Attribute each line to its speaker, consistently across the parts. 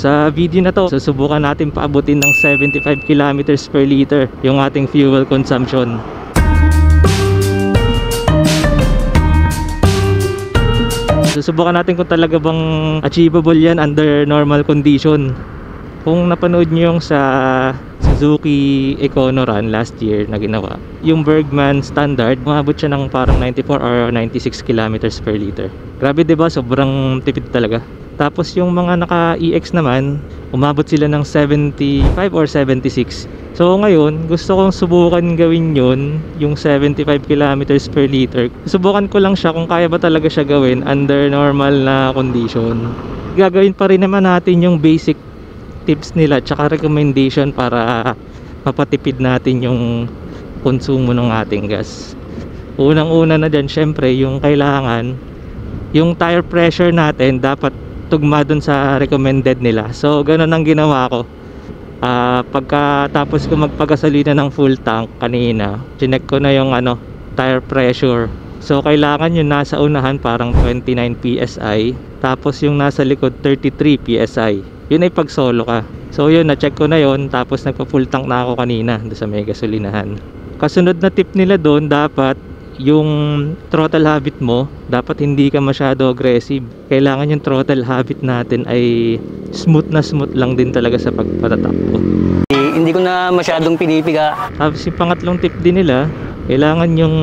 Speaker 1: Sa video na to, susubukan natin paabutin ng 75 kilometers per liter yung ating fuel consumption. Susubukan natin kung talaga bang achievable yan under normal condition. Kung napanood nyo yung sa Suzuki Econoran last year na ginawa, yung Bergman standard, umabot siya ng parang 94 or 96 kilometers per liter. Grabe, diba? Sobrang tipid talaga. Tapos yung mga naka EX naman, umabot sila ng 75 or 76. So ngayon, gusto kong subukan gawin yun, yung 75 kilometers per liter. Subukan ko lang siya kung kaya ba talaga siya gawin under normal na condition. Gagawin pa rin naman natin yung basic tips nila tsaka recommendation para mapatipid natin yung konsumo ng ating gas. Unang-una na dyan, syempre yung kailangan, yung tire pressure natin dapat tugma dun sa recommended nila. So ganun ang ginawa ko. Pagkatapos ko magpagasolina ng full tank kanina, chinek ko na yung tire pressure. So kailangan yung nasa unahan parang 29 PSI, tapos yung nasa likod 33 PSI. Yun ay pag solo ka. So yun, na-check ko na yun. Tapos nagpa full tank na ako kanina doon sa may gasolinahan. Kasunod na tip nila doon, dapat yung throttle habit mo, dapat hindi ka masyado aggressive. Kailangan yung throttle habit natin ay smooth lang din talaga sa pagpatatakbo.
Speaker 2: Hindi ko na masyadong pinipiga.
Speaker 1: Tapos yung pangatlong tip din nila, kailangan yung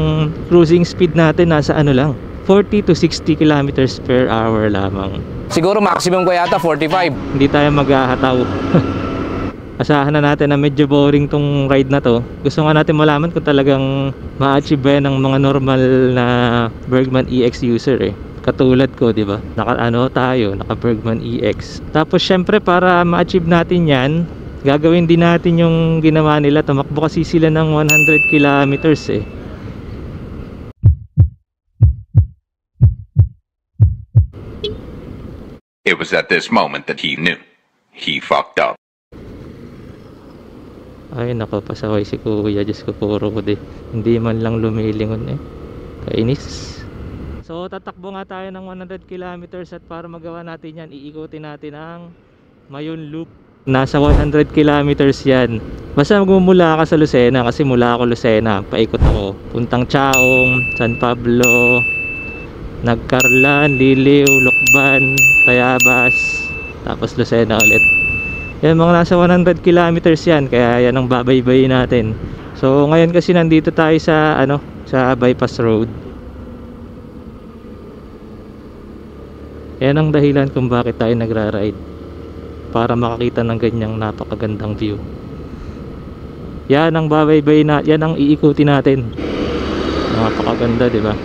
Speaker 1: cruising speed natin nasa lang, 40 to 60 kilometers per hour lamang.
Speaker 2: Siguro maximum ko yata 45.
Speaker 1: Hindi tayo maghahataw. Asahan na natin na medyo boring tong ride na to. Gusto nga natin malaman kung talagang ma-achieve ba ng mga normal na Bergman EX user Katulad ko, di ba? Naka Bergman EX. Tapos syempre para ma-achieve natin yan, gagawin din natin yung ginawa nila. Tumakbo kasi sila ng 100 kilometers
Speaker 3: It was at this moment that he knew. He fucked up.
Speaker 1: Ay nako, pasaway si kuya. Diyos ko, puro ko hindi man lang lumilingon Kainis. So tatakbo nga tayo ng 100 kilometers at para magawa natin yan, iikutin natin ang Mayon Loop. Nasa 100 kilometers yan. Basta magmumula ka sa Lucena, kasi mula ako Lucena, paikot ako puntang Chaong, San Pablo, Nagcarlan, Liliw, Lokban, Tayabas, tapos Lucena ulit. Yan, mga nasa 100 kilometers yan, kaya yan ang babaybay natin. So ngayon kasi nandito tayo sa sa bypass road. Yan ang dahilan kung bakit tayo nagra-ride, para makakita ng ganyang napakagandang view. Yan ang babaybay yan ang iikutin natin. Napakaganda, di ba?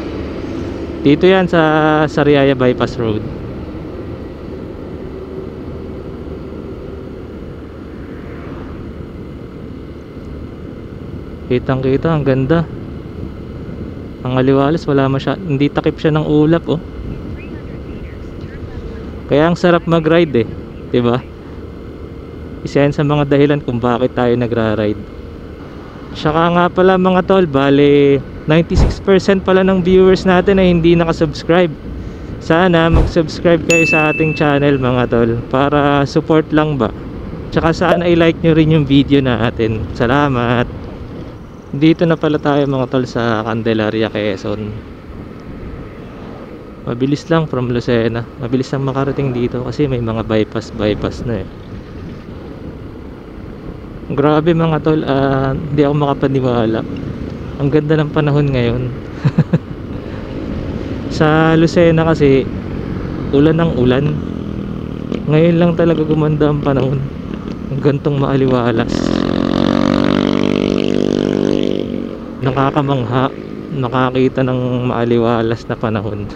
Speaker 1: Dito yan sa Sariaya Bypass Road. Kitang kita, ang ganda. Ang aliwalas, hindi takip siya ng ulap Kaya ang sarap mag-ride diba? Isa yan sa mga dahilan kung bakit tayo nagra-ride. Tsaka nga pala mga tol, bale 96% pala ng viewers natin ay hindi nakasubscribe. Sana mag-subscribe kayo sa ating channel mga tol, para support lang ba. Tsaka sana i-like nyo rin yung video natin. Salamat. Dito na pala tayo mga tol sa Candelaria, Quezon. Mabilis lang from Lucena. Mabilis lang makarating dito kasi may mga bypass na Grabe mga tol, hindi ako makapaniwala. Ang ganda ng panahon ngayon. Sa Lucena kasi ulan ng ulan. Ngayon lang talaga gumanda ang panahon. Ang gantong maaliwalas. Nakakamangha nakakita ng maaliwalas na panahon.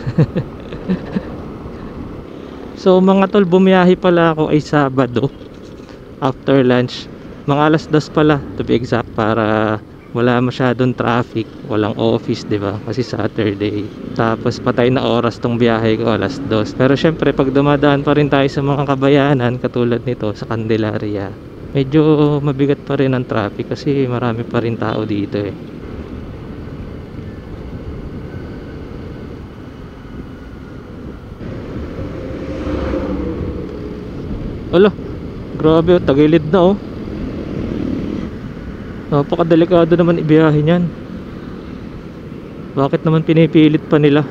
Speaker 1: So mga tol, bumiyahe pala ako ay Sabado after lunch, mga alas 2 pala to be exact, para wala masyadong traffic, walang office, diba? Kasi Saturday. Tapos patay na oras tong biyahe ko, alas 2. Pero syempre pag dumadaan pa rin tayo sa mga kabayanan katulad nito sa Candelaria, medyo mabigat pa rin ang traffic kasi marami pa rin tao dito Ala, grabe oh, tagilid na oh. Napakadelikado naman ibiyahe niyan. Bakit naman pinipilit pa nila?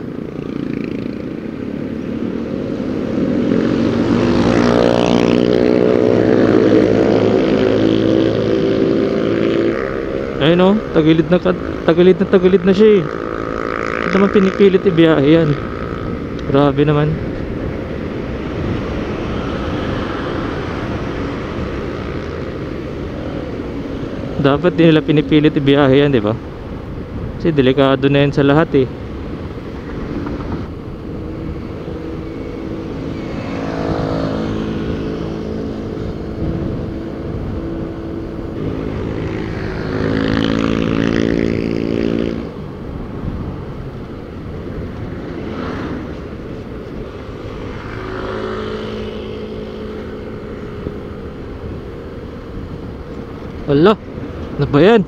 Speaker 1: Ayun oh, tagilid na siya eh. Bakit naman pinipilit ibiyahe yan? Grabe naman. Dapat din nila pinipilit ibiyahe yan, di ba? Kasi delikado na yan sa lahat eh. Wala, ano ba yan?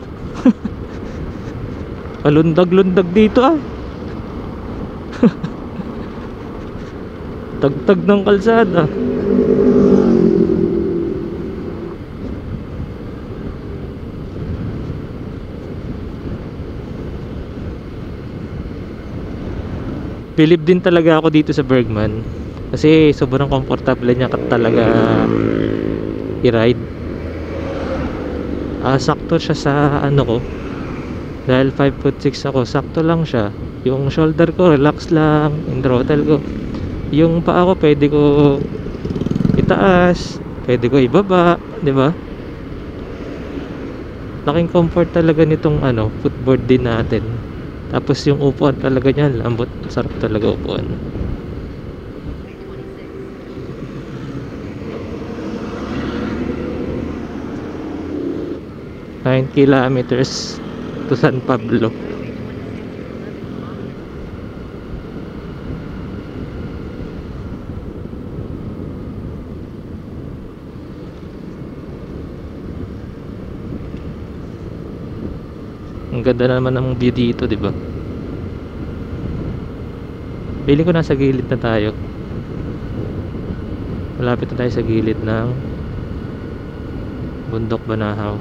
Speaker 1: Palundag-lundag dito ah. Tagtag ng kalsada. Bilib din talaga ako dito sa Bergman kasi sobrang komportable niya talaga i-ride. Sakto siya sa ano ko. Dahil 5'6" ako, sakto lang siya. Yung shoulder ko relax lang, yung throttle ko, yung paa ko pwede ko itaas, pwede ko ibaba, di ba? Laking comfort talaga nitong ano, footboard din natin. Tapos yung upuan talaga niyan, lambot, sarap talaga upuan. 9 kilometers to San Pablo. Ang ganda naman ng view dito, di ba? Feeling ko nasa gilid na tayo. Malapit na tayo sa gilid ng Bundok Banahaw.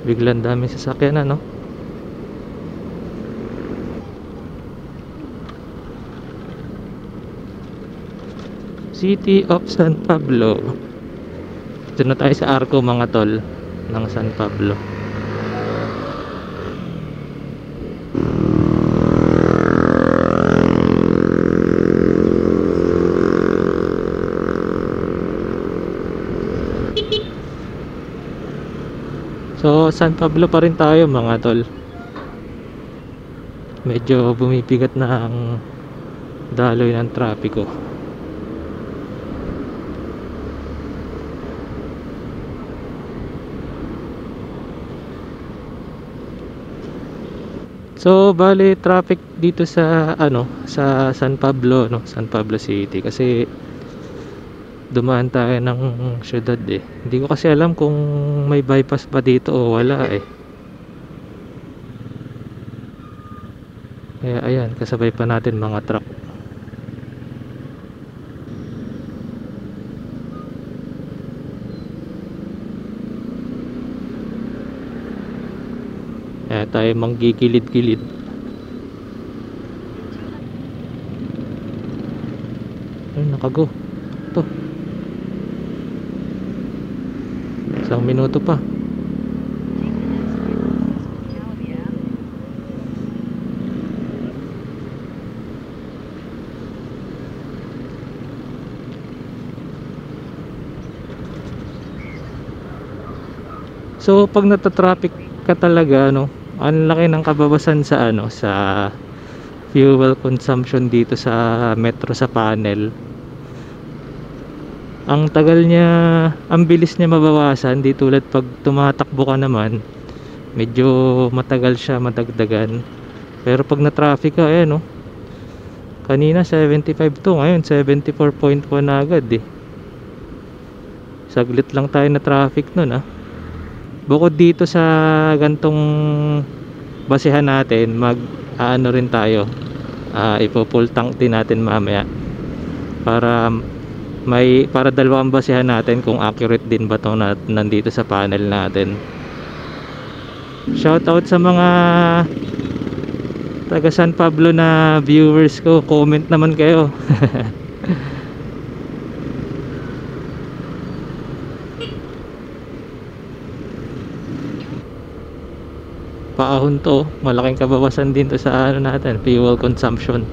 Speaker 1: Biglang daming sasakyan, ano? City of San Pablo. Dito na tayo sa Arco, mga tol, ng San Pablo. So, San Pablo pa rin tayo, mga tol. Medyo bumibigat na ang daloy ng trapiko. So, bali traffic dito sa ano, sa San Pablo, no, San Pablo City kasi dumaan tayo ng syudad eh. Hindi ko kasi alam kung may bypass pa dito o wala eh. Kaya ayan, kasabay pa natin mga truck. Kaya tayo manggigilid-gilid. Ay, nakago. Ito. Isang minuto pa. So pag nata-traffic ka talaga, no, ang laki ng kababasan sa ano, sa fuel consumption dito sa metro, sa panel. Ang tagal niya, ang bilis niya mabawasan, di tulad pag tumatakbo ka naman, medyo matagal siya madagdagan. Pero pag na traffic ka, ayan oh, kanina 75 to, ngayon 74.1 na agad eh. Saglit lang tayo na traffic nun ah. Bukod dito sa gantong basehan natin, mag ano rin tayo, ipo-full tank din natin mamaya para dalawang basehan natin kung accurate din ba itong nandito sa panel natin. Shoutout sa mga taga San Pablo na viewers ko, comment naman kayo. Paahon to, malaking kabawasan din to sa ano natin, fuel consumption.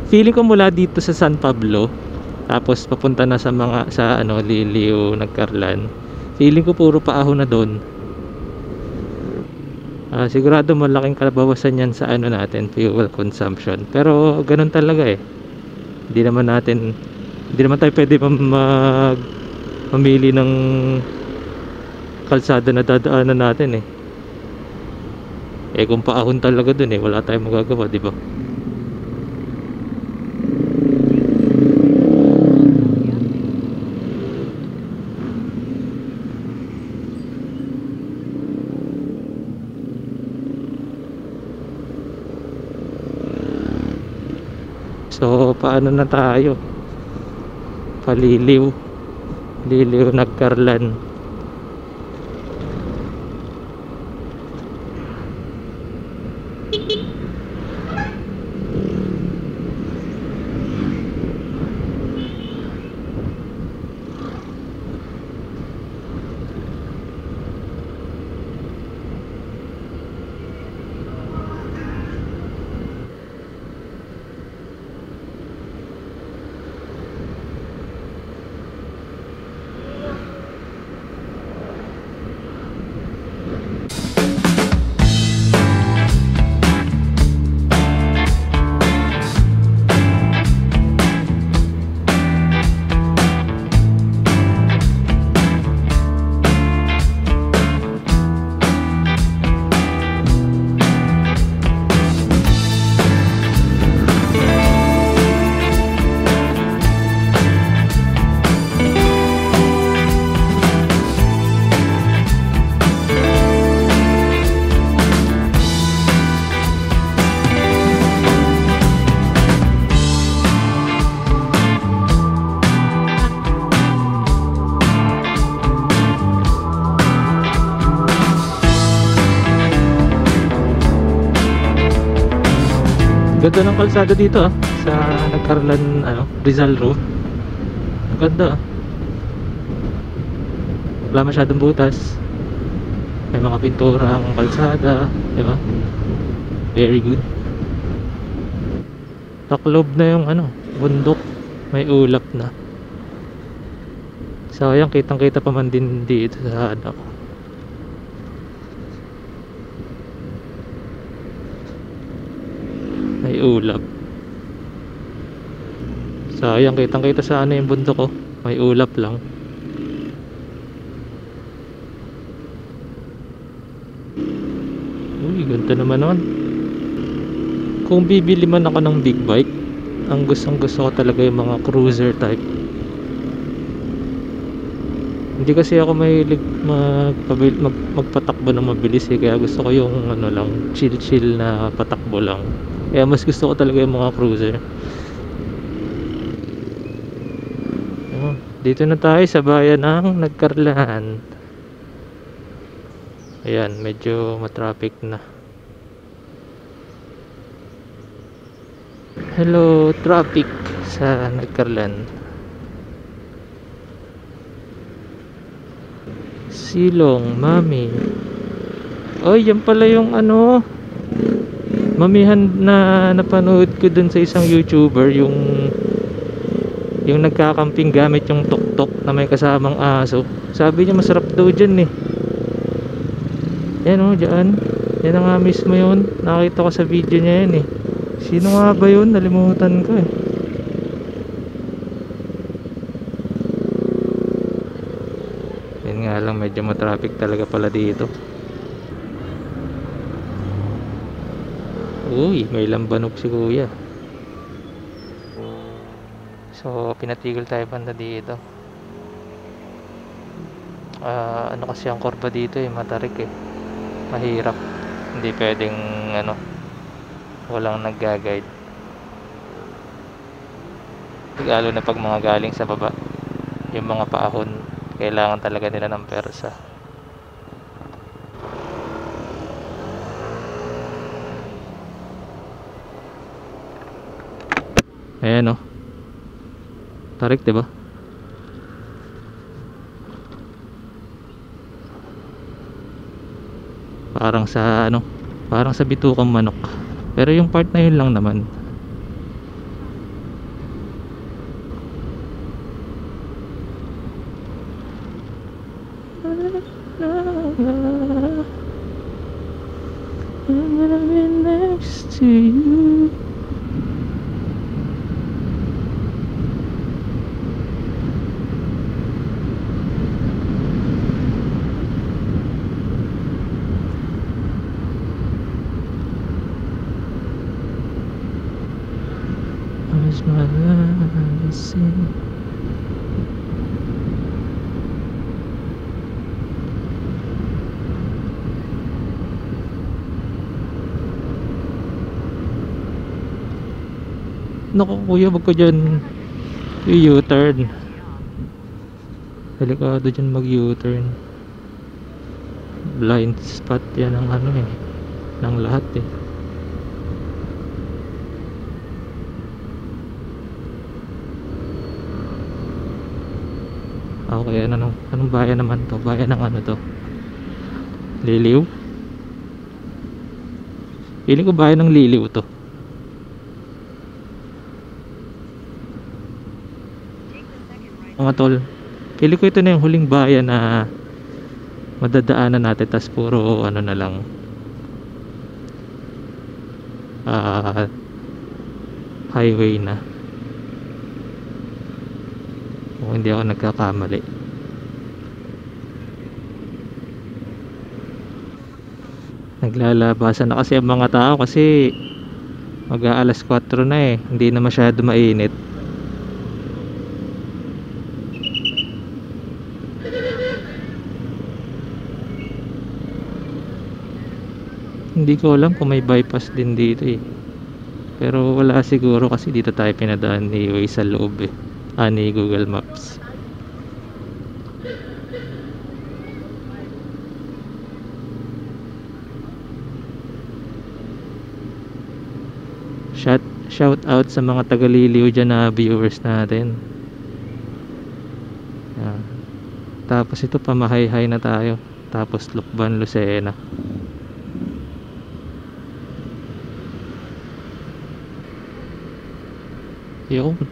Speaker 1: Feeling ko mula dito sa San Pablo tapos papunta na sa mga sa ano Liliw, Nagkarlan, feeling ko puro paahon na doon. Sigurado malaking kabawasan yan sa ano natin, fuel consumption. Pero ganun talaga eh. Hindi naman tayo pwede mamili ng kalsada na dadaanan natin eh. Kung paahon talaga dun eh, wala tayong magagawa, di ba? So, paano na tayo? Paliliw, Nagkarlan. Ganda ng kalsada dito sa Nagkarlan, Rizal Road. Ganda. Wala masyadong butas. May mga pintura ang kalsada, di ba? Very good. Taklob na yung bundok. May ulap na. Sayang, kitang-kita pa man din dito sa may ulap. Sayang, kitang-kita sa yung bundok ko. May ulap lang. Uy, ganda naman nun. Kung bibili man ako ng big bike, ang gustong-gusto ko talaga yung mga cruiser type. Hindi kasi ako mahilig magpatakbo ng mabilis eh. Kaya gusto ko yung lang, chill na patakbo lang. Kaya mas gusto ko talaga yung mga cruiser. Dito na tayo sa bayan ng Nagkarlan. Ayan, medyo matraffic na. Hello, traffic sa Nagkarlan. Silong, Mami. Oh, yan pala yung mamihan na napanood ko dun sa isang YouTuber, yung nagkakamping gamit yung tuk-tuk na may kasamang aso. Sabi niya masarap daw dyan eh. Yan dyan. Yan na nga mismo yun. Nakita ko sa video niya yan eh. Sino nga ba yun? Nalimutan ko eh. Yan nga lang, medyo matraffic talaga pala dito. Uy, may lambanog si kuya. So, pinatigil tayo banda dito. Ano kasi ang kurba dito matarik mahirap, hindi pwedeng walang nagga-guide, lalo na pag mga galing sa baba, yung mga paahon kailangan talaga nila ng persa. Ayan tarik, diba? Parang sa bitukang manok, pero yung part na yun lang naman. I'm gonna be next to you. Where's my love? Sing. Naku kuya, wag ko dyan u-turn. Delikado dyan mag u-turn. Blind spot yan ng ng lahat Okay, anong bayan naman to? Bayan ng to? Liliw? Feeling ko bayan ng Liliw to. Mga tol, feeling ko ito na yung huling bayan na madadaanan natin, tas puro na lang highway na, kung hindi ako nagkakamali. Naglalabasan na kasi ang mga tao kasi mag-aalas 4 na hindi na masyado mainit. Hindi ko alam kung may bypass din dito pero wala siguro kasi dito tayo pinadaan ni Waze sa loob ni Google Maps. Shout out sa mga taga-Liliw dyan na viewers natin. Tapos ito pamahay-hay na tayo, tapos Lukban, Lucena.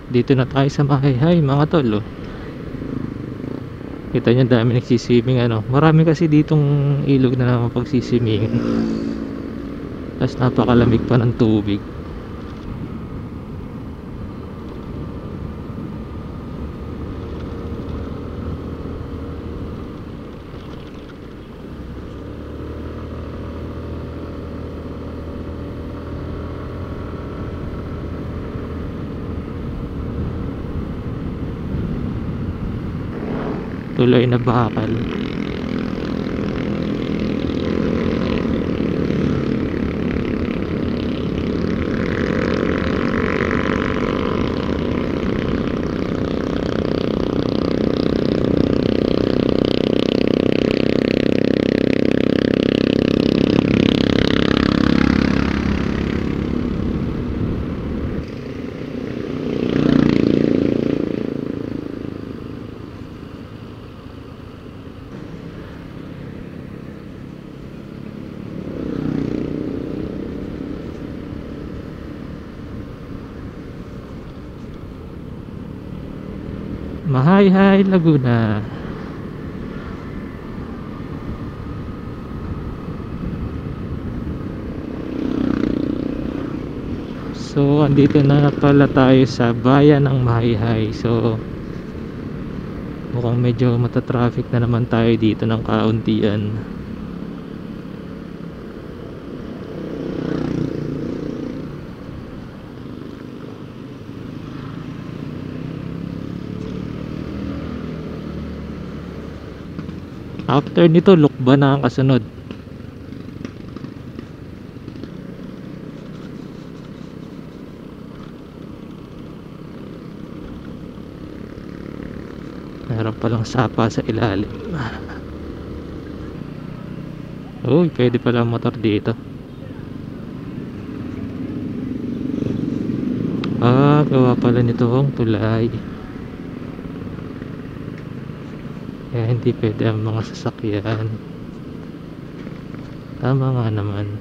Speaker 1: Dito na tayo sa mahay-hay mga tol Kita nyo dami nagsiswimming marami kasi ditong ilog na mapagsiswimming, tapos napakalamig pa ng tubig. Tuloy na bakal. Mahay-hay, Laguna. So andito na pala tayo sa bayan ng Mahay-hay. So mukhang medyo matatraffic na naman tayo dito ng kauntian. After nito, Lukban na ang kasunod. Meron palang sapa sa ilalim. Uy, pwede pala motor dito. Gawa pala nito ang tulay. Kaya hindi pwede ang mga sasakyan. Tama nga naman.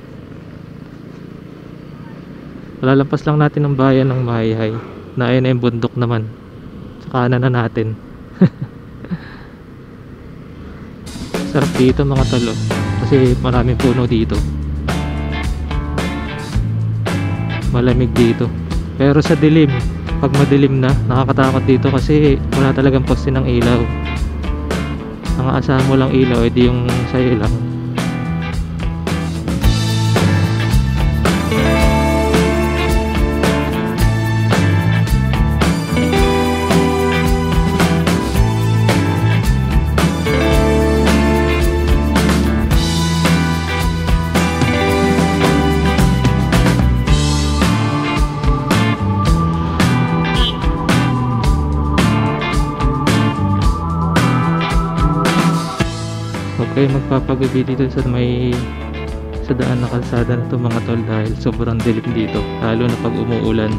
Speaker 1: Lalampas lang natin ang bayan ng Mayhay. Na ayun na yung bundok naman. Sa kanan na natin. Sarap dito mga talo. Kasi maraming puno dito. Malamig dito. Pero sa dilim, pag madilim na, nakakatakot dito kasi wala talagang poste ng ilaw. Ang aasahan mo lang ilaw, edi yung sa'yo lang. Kayo magpapagabi dito sa daan na kalsada na ito mga tol, dahil sobrang dilim dito lalo na pag umuulan.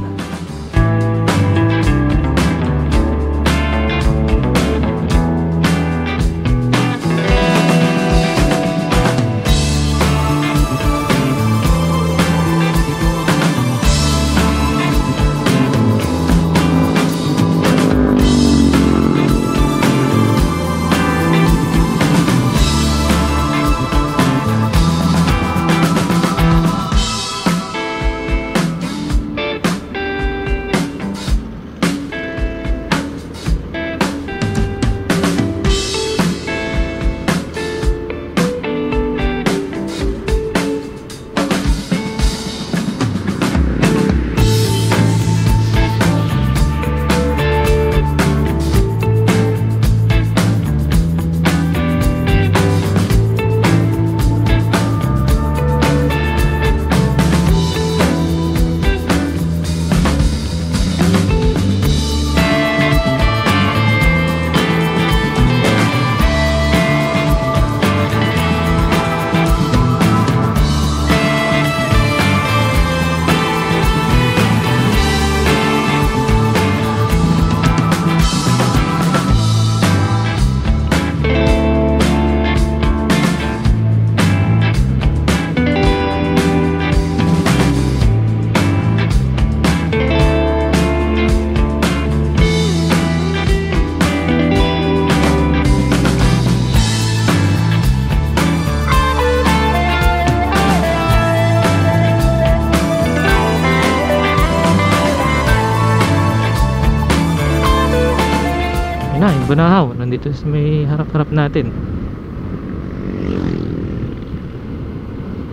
Speaker 1: Bunahaw, nandito sa may harap-harap natin.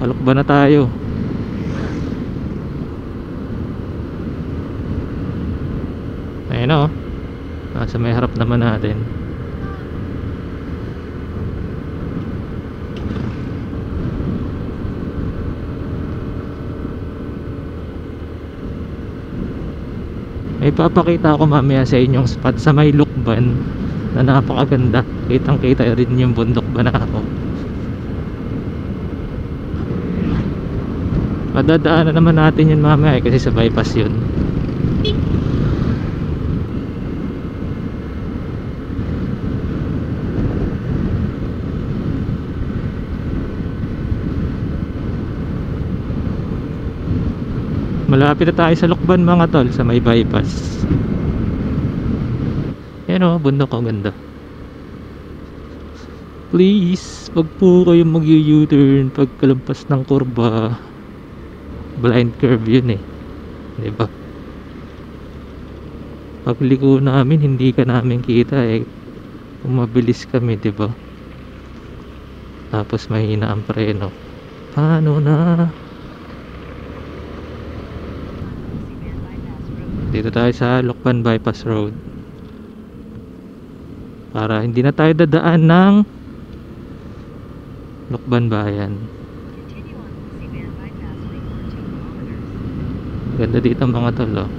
Speaker 1: Palukban na tayo. Ayun o, nasa may harap naman natin. May papakita ako mamaya sa inyong spot sa may Lukban na napakaganda. Kitang kita rin yung bundok Banahaw. Madadaanan naman natin yun mamaya kasi sa bypass yun. Malapit na tayo sa Lukban mga tol, sa may bypass. Yan o, bundok ko, ganda. Please, wag po kayong mag-u-turn pagkalampas ng kurba. Blind curve yun eh, diba? Pagliko namin, hindi ka namin kita eh. Umabilis kami, diba? Tapos mahina ang preno. Paano na? Dito tayo sa Lukban Bypass Road. Para hindi na tayo dadaan ng Lukban Bayan. Ganda dito mga tol, oh.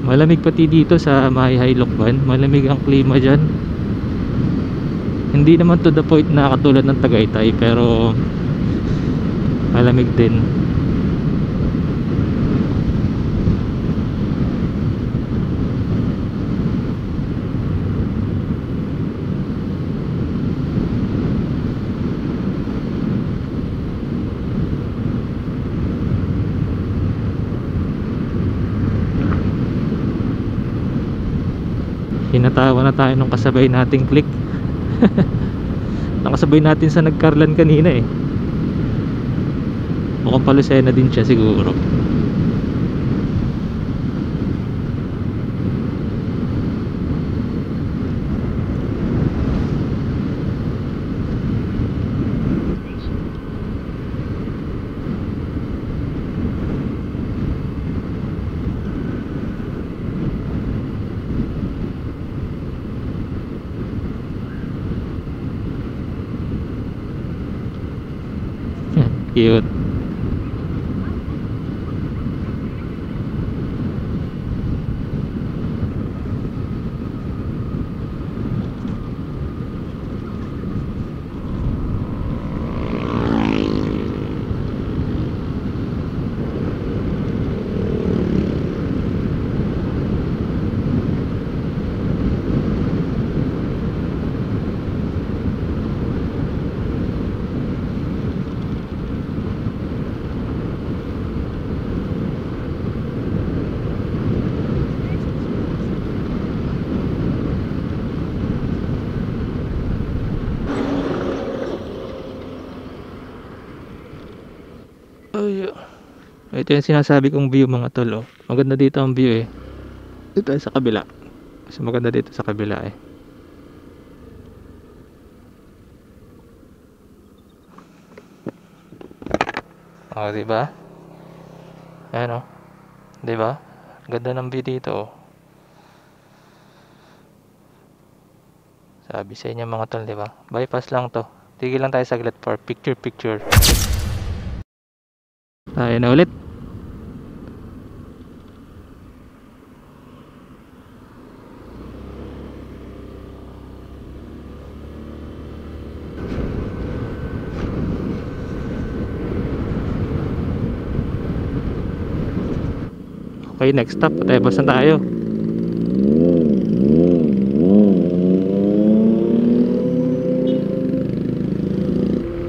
Speaker 1: Malamig pati dito sa Mahihay Lukban. Malamig ang klima dyan. Hindi naman to the point na katulad ng Tagaytay, pero malamig din. Hinatawa na tayo nung kasabay nating click. Nakasabay natin sa nagkarlan kanina eh. Mukhang palusena din siya siguro. Cute. Ay, ito yung sinasabi kong view mga tol, oh. Maganda dito ang view eh. Dito tayo sa kabila. Mas maganda dito sa kabila eh. Oh, diba? Ayan oh. Diba? Ganda ng view dito oh. Sabi sa inyo mga tol, diba? Bypass lang to. Tigil lang tayo saglit for picture. Tayo na ulit. Okay, next stop. Patayabas na tayo.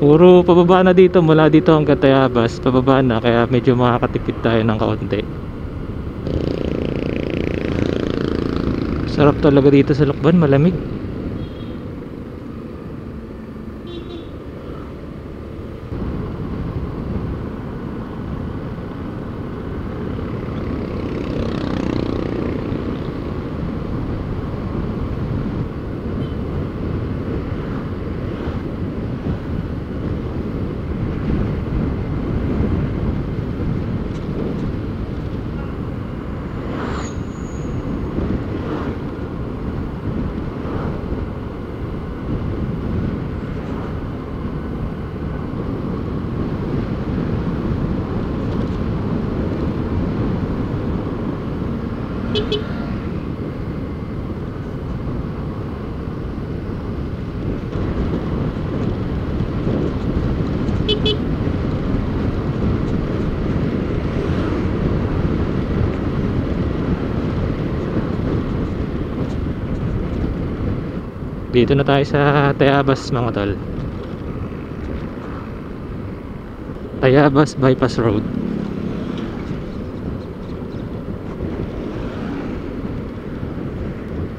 Speaker 1: Puro pababa na dito, mula dito hanggang Tayabas pababa na, kaya medyo makakatipid tayo ng kaunti. Sarap talaga dito sa Lukban, malamig. Dito na tayo sa Tayabas mga tol. Tayabas Bypass Road.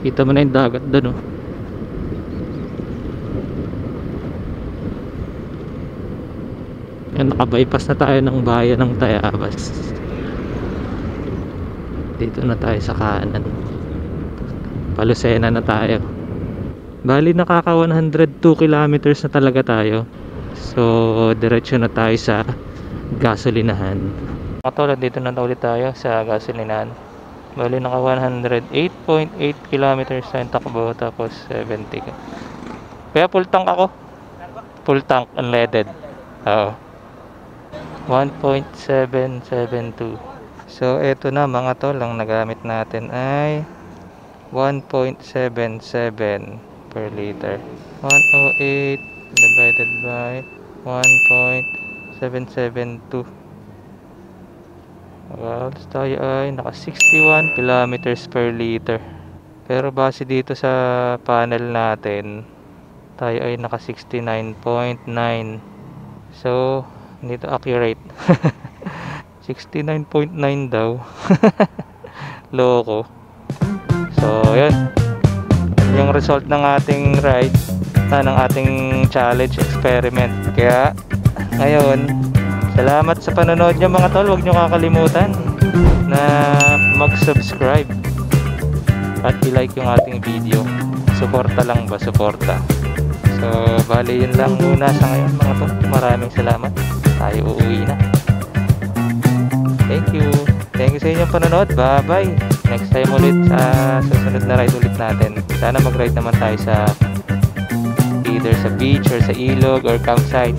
Speaker 1: Kita mo na yung dagat doon oh. Yan, naka-bypass na tayo ng bayan ng Tayabas. Dito na tayo sa kanan. Palusena na tayo. Bali nakaka 102 kilometers na talaga tayo. So diretso na tayo sa gasolinahan. Katulad dito na ulit tayo sa gasolinahan. Bali naka 108.8 kilometers na yung takbo, tapos 70. Kaya full tank ako. Full tank unleaded. Oo. 1.772. So eto na mga tol, ang nagamit natin ay 1.77 per liter. 108 divided by 1.772. Well, tayo ay naka 61 kilometers per liter. Pero base dito sa panel natin, tayo ay naka 69.9. So, hindi to accurate. 69.9 daw. Loko. So, yun. Yung result ng ating ride, ng ating challenge experiment. Kaya, ngayon, salamat sa panonood nyo mga tol. Huwag nyo kakalimutan na mag-subscribe at i-like yung ating video. Suporta lang ba? Suporta. So, bali yun lang muna sa ngayon mga tol. Maraming salamat. Tayo uuwi na. Thank you. Thank you sa inyong panonood. Bye-bye. Next time ulit sa susunod na ride ulit natin. Sana mag-ride naman tayo sa either sa beach or sa ilog or campsite.